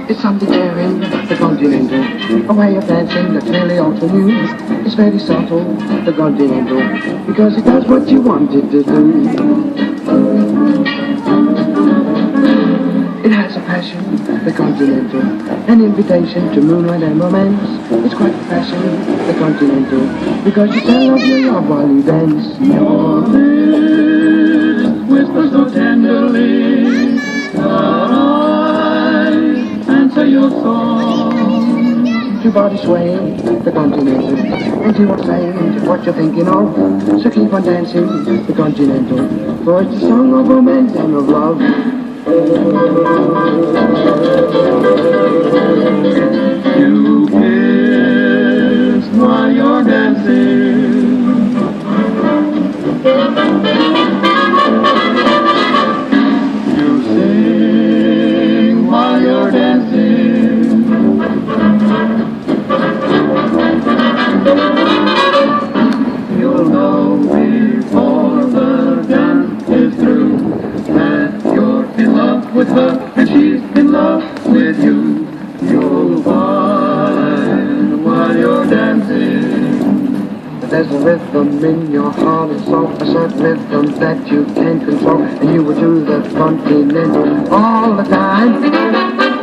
It's something daring, the continental, a way of dancing that's really also new. It's very subtle, the continental, because it does what you want it to do. It has a passion, the continental, an invitation to moonlight and romance. It's quite the passion, the continental, because you tell of your love while you dance. Your lips whisper so tenderly, your eyes answer your song. Your body swaying, the continental, and you are saying just what you're thinking of. So keep on dancing, the continental, for it's a song of romance and of love. You kiss while you're dancing. You sing while you're dancing. You'll know before the dance is through that you're in love with her and she's in love with you. You'll find while you're dancing. There's a rhythm in your heart, it's soft, a certain rhythm that you can't control, and you will do the continental all the time.